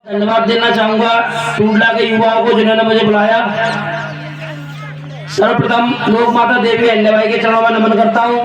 धन्यवाद देना चाहूंगा टूडला के युवाओं को जिन्होंने मुझे बुलाया। सर्वप्रथम लोक माता देवी अहिल्याबाई के चरणों में नमन करता हूं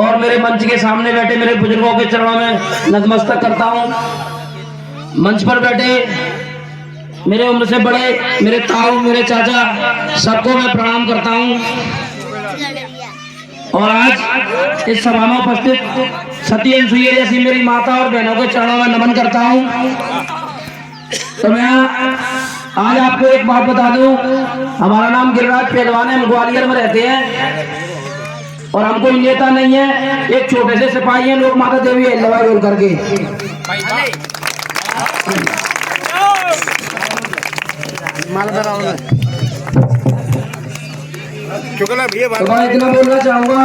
और मेरे मंच के सामने बैठे मेरे बुजुर्गों के चरणों में नतमस्तक करता हूं। मंच पर बैठे मेरे उम्र से बड़े मेरे ताऊ मेरे चाचा सबको मैं प्रणाम करता हूं और आज इस सभा में उपस्थित सती अनसुईया जैसी मेरी माता और बहनों के चरणों में नमन करता हूं। तो मैं आज आपको एक बात बता दूं, हमारा नाम गिरिराज पहलवान है, हम ग्वालियर में रहते हैं और हम कोई नेता नहीं है, एक छोटे से सिपाही हैं लोक माता देवी अहिल्याबाई होलकर के। तो मैं इतना बोलना चाहूंगा,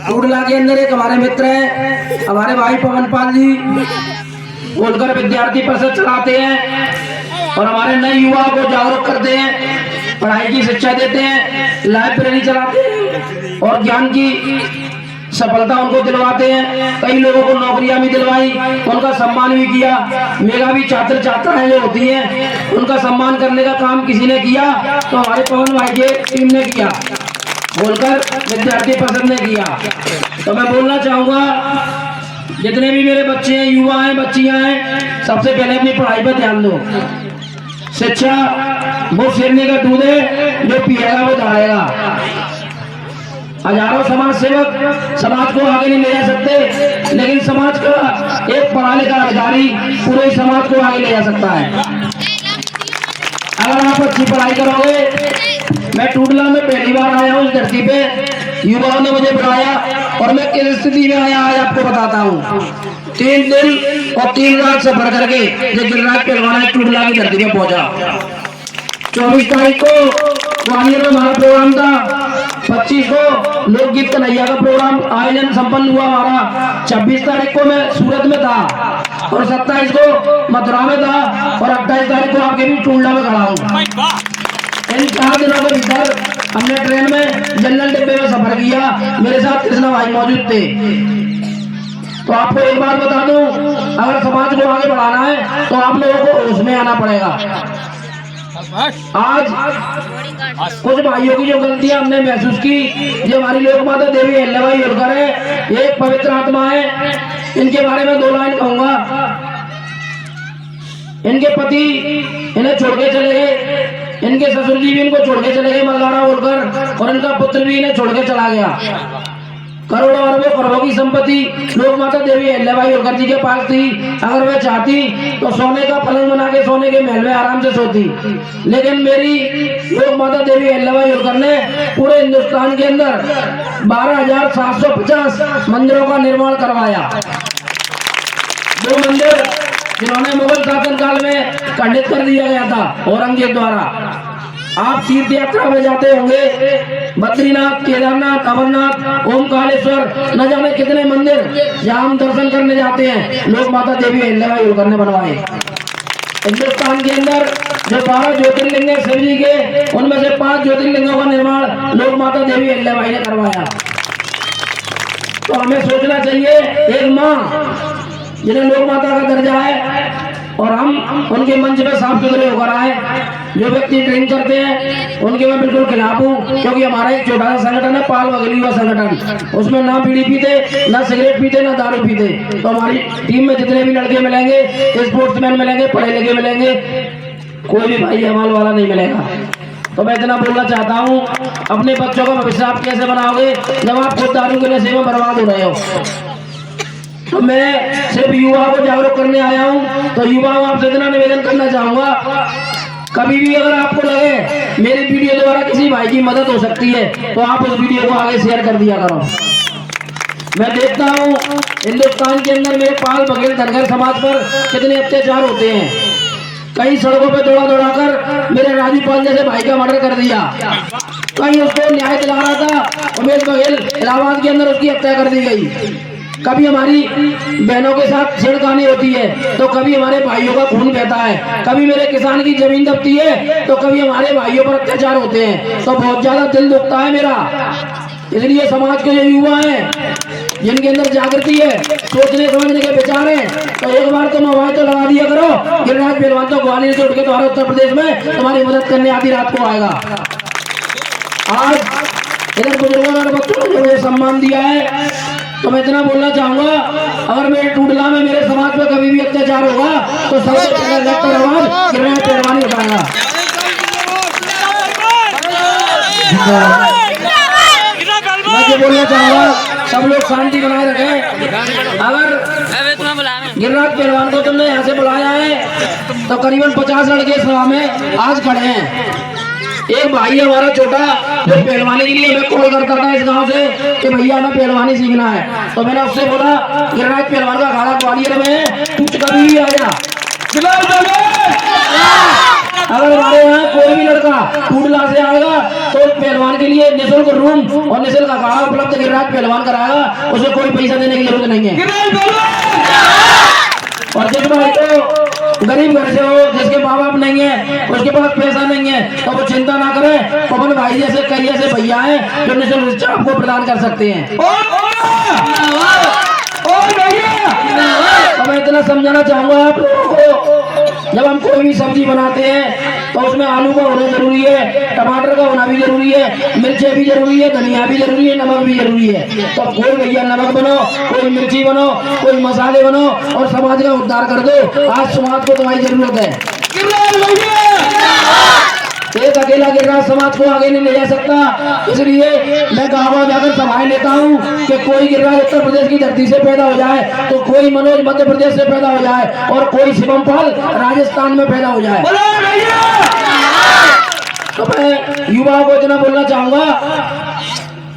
टूडला के अंदर एक हमारे मित्र हैं, हमारे भाई पवन पाल जी होलकर विद्यार्थी परिषद चलाते हैं और हमारे नए युवाओं को जागरूक करते हैं, पढ़ाई की शिक्षा देते हैं, लाइब्रेरी चलाते हैं और ज्ञान की सफलता उनको दिलवाते हैं। कई लोगों को नौकरियां भी दिलवाई, उनका सम्मान भी किया। मेधावी छात्र छात्राएं जो होती हैं उनका सम्मान करने का काम किसी ने किया तो हमारे पवन भाई के टीम ने किया, होलकर विद्यार्थी परिषद ने किया। तो मैं बोलना चाहूंगा जितने भी मेरे बच्चे हैं, युवा हैं, बच्चियां हैं, सबसे पहले अपनी पढ़ाई पर ध्यान दो। शिक्षा वो शेरनी का दूध है, जो पिएगा वो दौड़ेगा। हजारों समाज सेवक समाज को आगे नहीं ले जा सकते, लेकिन समाज का एक पढ़ा लिखा अधिकारी पूरे समाज को आगे ले जा सकता है। अगर आप अच्छी पढ़ाई करोगे, मैं टूडला में पहली बार आया हूँ इस धरती पे, युवाओं ने मुझे बुलाया और मैं किस स्थिति में आया आज आपको बताता हूँ। 3 दिन और 3 रात सफर करके जो गिरिराज पहलवान टूडला की धरती में पहुंचा। 24 तारीख को ग्वालियर में हमारा प्रोग्राम था, 25 को लोकगीत कन्हैया का प्रोग्राम आयोजन संपन्न हुआ हमारा, 26 तारीख को मैं सूरत में था और 27 को मथुरा में था और 28 तारीख को आपके भी टूडला में खड़ा हूँ। इन 4 दिनों के भीतर हमने ट्रेन में जनरल डिब्बे में सफर किया, मेरे साथ कृष्णा भाई मौजूद थे। तो आपको एक बात बता दूं, अगर समाज को आगे बढ़ाना है तो आप लोगों को होश में आना पड़ेगा। आज कुछ भाइयों की जो गलतियां हमने महसूस की, जो हमारी लोक माता देवी अहिल्याबाई होलकर है, ये एक पवित्र आत्मा है। इनके बारे में 2 लाइन कहूंगा। इनके पति इन्हें छोड़ के चले गए, इनके ससुर जी भी इनको छोड़ के चले गए मलगाड़ा होलकर, और इनका पुत्र भी इन्हें छोड़ के चला गया। करोड़ों अरबों करोड़ों की संपत्ति लोक माता देवी अहिल्याबाई होलकर जी के पास थी। अगर वह चाहती तो सोने का पलंग बना के सोने के महल में आराम से सोती, लेकिन मेरी लोक माता देवी अहिल्याबाई होलकर ने पूरे हिंदुस्तान के अंदर 12,750 मंदिरों का निर्माण करवाया। 2 मंदिर जिन्होंने मुगल शासन काल में खंडित कर दिया गया था औरंगजेब द्वारा। आप तीर्थ यात्रा में जाते होंगे, बद्रीनाथ, केदारनाथ, अमरनाथ, ओमकारेश्वर, न जाने कितने मंदिर जहाँ हम दर्शन करने जाते हैं लोक माता देवी अहिल्याबाई होलकर ने बनवाए। हिंदुस्तान के अंदर जो 12 ज्योतिर्लिंग है शिव जी के, उनमें से 5 ज्योतिर्लिंगों का निर्माण लोक माता देवी अहिल्याबाई ने करवाया। तो हमें सोचना चाहिए, एक माँ जिन्हें लोक माता का दर्जा है और हम उनके मंच में साफ सुथरे होकर आए। जो व्यक्ति ड्रिंक करते हैं उनके मैं बिल्कुल खिलाफ हूँ, क्योंकि हमारा एक छोटा सा संगठन है पाल वगैरह युवा संगठन, उसमें ना बीड़ी पीते, ना सिगरेट पीते, ना दारू पीते। तो हमारी टीम में जितने भी लड़के मिलेंगे, स्पोर्ट्समैन मिलेंगे, पढ़े लिखे मिलेंगे, कोई भी भाई हमाल वाला नहीं मिलेगा। तो मैं इतना बोलना चाहता हूँ, अपने बच्चों का भविष्य आप कैसे बनाओगे जब आप खुद दारू के नशे में बर्बाद हो रहे हो। तो मैं सिर्फ युवाओं को जागरूक करने आया हूँ। तो युवाओं आपसे इतना निवेदन करना चाहूंगा, कभी भी अगर आपको लगे मेरी वीडियो द्वारा किसी भाई की मदद हो सकती है तो आप उस वीडियो को आगे शेयर कर दिया करो। मैं देखता हूँ हिंदुस्तान के अंदर मेरे पाल बघेल धनगर समाज पर कितने अत्याचार होते हैं। कहीं सड़कों पे दौड़ा दौड़ा कर मेरे राजू पाल जैसे भाई का मर्डर कर दिया, कहीं उसको न्याय दिला रहा था उमेश बघेल इलाहाबाद के अंदर उसकी हत्या कर दी गई। कभी हमारी बहनों के साथ छेड़खानी होती है तो कभी हमारे भाइयों का खून बहता है, कभी मेरे किसान की जमीन दबती है तो कभी हमारे भाइयों पर अत्याचार होते हैं। तो बहुत ज्यादा दिल दुखता है मेरा। इसलिए समाज के जो युवा हैं जिनके अंदर जागृति है सोचने समझने के विचार हैं तो एक बार तुम आवाज तो लगा दिया करो। गिरिराज पहलवान तो ग्वालियर से उठ के तुम्हारे उत्तर प्रदेश में तुम्हारी मदद करने आधी रात को आएगा। आज इधर बुजुर्गों और बच्चों ने जो मुझे सम्मान दिया है तो मैं इतना बोलना चाहूंगा, अगर मेरे टूडला में मेरे समाज पे कभी भी अत्याचार होगा तो सबसे पहले लेकर आवाज गिरिराज पहलवान उठाएगा। मैं जो बोलना चाहूंगा सब लोग शांति बनाए रखें। अगर गिरिराज पहलवान को तुमने यहाँ से बुलाया है तो करीबन 50 लड़के सभा में आज खड़े हैं। एक भाई हमारा छोटा जो पहलवानी के लिए हमें कॉल करता था इस गांव से कि भैया हमें पहलवानी सीखना है, तो मैंने उससे बोला गिरिराज पहलवान का अखाड़ा ग्वालियर में है, तू कभी भी आ जा। अगर हमारे यहाँ कोई भी लड़का टूडला से आएगा तो पहलवान के लिए निःशुल्क रूम और निःशुल्क अखाड़ा उपलब्ध गिरिराज पहलवान कराएगा, उसे कोई पैसा देने की जरूरत नहीं है। और जिस भाई को गरीब घर से हो, जिसके माँ बाप नहीं है, उसके पास पैसा नहीं है, तो वो चिंता ना करे। पवन भाई जैसे कई ऐसे भैया हैं जो निःशुल्क शिक्षा आपको प्रदान कर सकते हैं। तो मैं इतना समझाना चाहूंगा आप लोगों को, जब हम कोई भी सब्जी बनाते हैं तो उसमें आलू का होना जरूरी है, टमाटर का होना भी जरूरी है, मिर्चें भी जरूरी है, धनिया भी जरूरी है, नमक भी जरूरी है। तो कोई भैया नमक बनो, कोई मिर्ची बनो, कोई मसाले बनो और समाज का उद्धार कर दो। आज समाज को तुम्हारी जरूरत है। एक अकेला गिरिराज समाज को आगे नहीं ले जा सकता, इसलिए मैं गाँव जाकर सभाएं लेता हूँ कि कोई गिरिराज उत्तर प्रदेश की धरती से पैदा हो जाए, तो कोई मनोज मध्य प्रदेश से पैदा हो जाए और कोई शिवम पाल राजस्थान में पैदा हो जाए। तो मैं युवाओं को इतना बोलना चाहूंगा,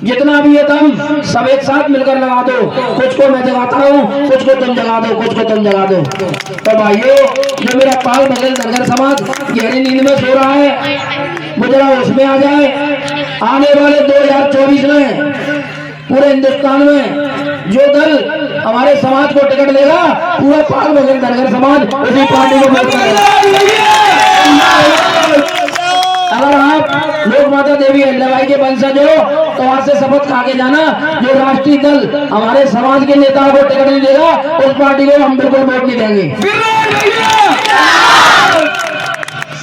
जितना भी है तुम सब एक साथ मिलकर लगा दो। कुछ को मैं जगाता हूँ, कुछ को तुम जगा दो, कुछ को तुम जगा दो। तो भाइयों, जो मेरा पाल बगल धनगर समाज गहरी नींद में सो रहा है, वो जरा उसमें आ जाए। आने वाले 2024 में पूरे हिंदुस्तान में जो दल हमारे समाज को टिकट देगा, पूरा पाल बगल धनगर समाज उसी पार्टी को वोट करेगा। अगर आप लोक माता देवी अहिल्याबाई के वंशज हो तो आज से शपथ खा के जाना, जो राष्ट्रीय दल हमारे समाज के नेताओं को टिकट नहीं देगा उस पार्टी को हम बिल्कुल वोट नहीं देंगे।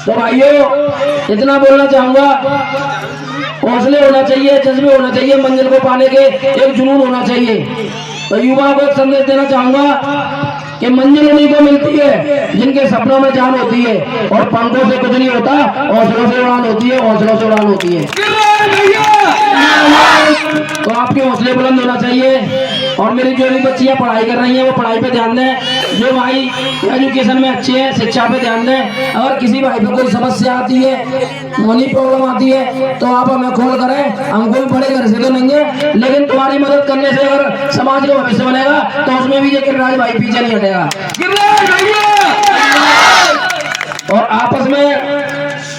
तो भाइयों, इतना बोलना चाहूंगा, हौसले होना चाहिए, जज्बे होना चाहिए, मंजिल को पाने के एक जुनून होना चाहिए। तो युवाओं को एक संदेश देना चाहूंगा कि मंजिल उन्हीं को मिलती है जिनके सपनों में जान होती है, और पंखों से कुछ नहीं होता, हौसलों से उड़ान होती है, हौसलों से उड़ान होती है। तो आपके हौसले बुलंद होना चाहिए। और मेरी जो भी बच्चियां पढ़ाई कर रही हैं वो पढ़ाई पे ध्यान दें। जो भाई एजुकेशन में अच्छे हैं, शिक्षा पे ध्यान दें। अगर किसी भाई को कोई समस्या आती है, मनी प्रॉब्लम आती है, तो आप हमें कॉल करें। हम कोई बड़े घर से तो नहीं है, लेकिन तुम्हारी मदद करने से अगर समाज का भविष्य बनेगा तो उसमें भी ये गिरिराज भाई पीछे नहीं हटेगा। और आपस में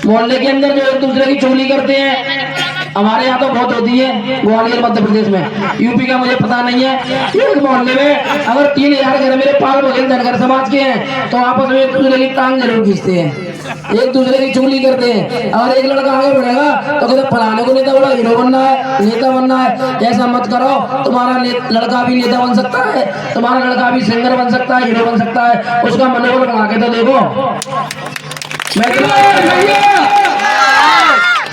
मोहल्ले के अंदर जो एक दूसरे की चुगली करते हैं, हमारे यहाँ तो बहुत होती है ग्वालियर मध्य प्रदेश में, यूपी का मुझे पता नहीं है। एक मोहल्ले में अगर 3000 घर मेरे पाल बघेल धनगर समाज के हैं तो आपस में एक दूसरे की टांग जरूर खींचते हैं, एक दूसरे की चुगली करते हैं। और एक लड़का आगे बढ़ेगा तो कहते फलाने को नेता बोला, हीरो बनना है, नेता बनना है। ऐसा मत करो, तुम्हारा लड़का भी नेता बन सकता है, तुम्हारा लड़का भी सिंगर बन सकता है, हीरो बन सकता है। उसका मनोबल बढ़ा के तो देखो।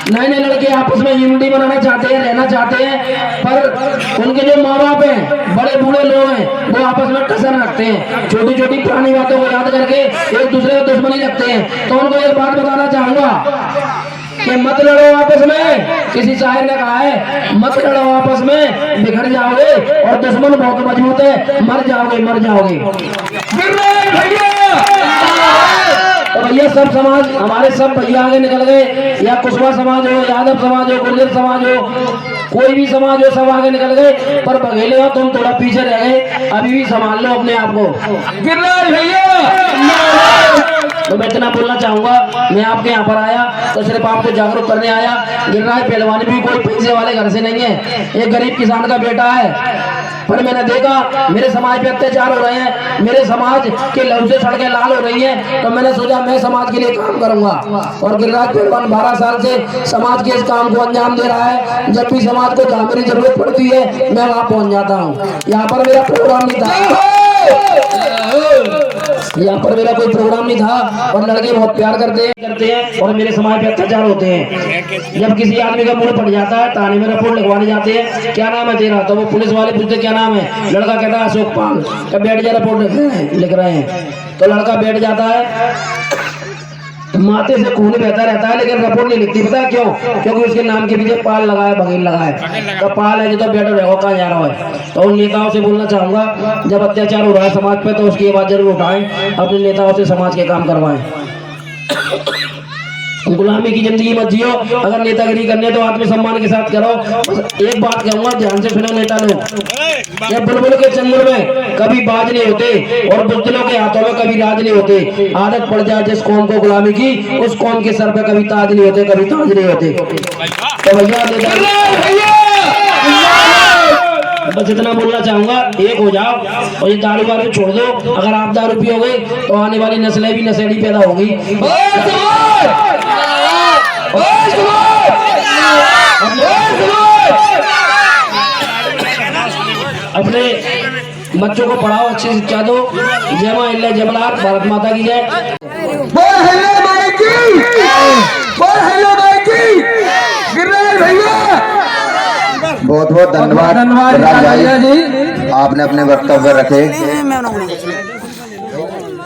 नए नए लड़के आपस में यूनिटी बनाना चाहते हैं, रहना चाहते हैं, पर उनके जो माँ बाप हैं, बड़े बूढ़े लोग हैं, वो आपस में कसर रखते हैं, छोटी छोटी पुरानी बातों को याद करके एक दूसरे को दुश्मनी रखते हैं। तो उनको एक बात बताना चाहूंगा कि मत लड़ो आपस में। किसी शायर ने कहा है, मत लड़ो आपस में, बिखर जाओगे, और दुश्मन बहुत मजबूत है, मर जाओगे, मर जाओगे। तो भैया सब समाज, हमारे सब भैया आगे निकल गए, या कुशवा समाज हो, यादव समाज हो, गुर्जर समाज हो, कोई भी समाज हो, सब आगे निकल गए। पर बघेले हो तुम थोड़ा पीछे रह गए, अभी भी संभाल लो अपने आप को। गिरिराज भैया, तो मैं इतना बोलना चाहूंगा, मैं आपके यहाँ पर आया तो सिर्फ आपको जागरूक करने आया। गिरिराज पहलवान भी कोई पैसे वाले घर से नहीं है, एक गरीब किसान का बेटा है। पर मैंने देखा मेरे समाज पे अत्याचार हो रहे हैं, मेरे समाज के लहू से सड़कें लाल हो रही हैं, तो मैंने सोचा मैं समाज के लिए काम करूंगा। और गिरिराज पहलवान 12 साल से समाज के इस काम को अंजाम दे रहा है। जब भी समाज को जहाँ मेरी जरूरत पड़ती है मैं वहाँ पहुँच जाता हूँ। यहाँ पर मेरा प्रोग्राम नहीं था, यहाँ पर मेरा कोई प्रोग्राम नहीं था, और लड़के बहुत प्यार करते हैं और मेरे समाज पे अत्याचार होते हैं। जब किसी आदमी का मूड पड़ जाता है, थाने में रिपोर्ट लिखवाने जाते हैं, क्या नाम है तेरा, तो वो पुलिस वाले पूछते क्या नाम है, लड़का कहता है अशोक पाल, तो बैठ जा रिपोर्ट लिख रहे हैं, तो लड़का बैठ जाता है, माथे से खून बहता रहता है लेकिन रिपोर्ट नहीं लिखती। पता है क्यों? क्योंकि उसके नाम के पीछे पाल लगा है, बघेल लगा है, तो पाल है जो तो बैठो रहो कहाँ जा रहा है। तो उन नेताओं से बोलना चाहूंगा, जब अत्याचार हो रहा है समाज पे तो उसकी आवाज जरूर उठाएं, अपने नेताओं से समाज के काम करवाएं। गुलामी की जिंदगी मत जियो, अगर नेतागिरी करने तो आत्मसम्मान के साथ करो। एक बात कहूंगा, ध्यान से सुनो नेता लोग, ये बुलबुल के चंगुल में कभी बाज नहीं होते और बुज़दिलों के हाथों में कभी राज नहीं होते। आदत पड़ जाए जिस कौम को गुलामी की, उस कौम के सर पे कभी ताज नहीं होते, कभी ताज नहीं होते। तो भैया बस इतना बोलना चाहूंगा, एक हो जाओ और ये दारू वारू छोड़ दो। अगर आप दारू पियोगे तो आने वाली नस्लें भी नशेड़ी पैदा होगी। अपने बच्चों को पढ़ाओ, अच्छी शिक्षा दो। जय मां अल्लाह जबलार, भारत माता की जय। बहुत बहुत धन्यवाद राज भाई, आपने अपने वक्तव्य रखे।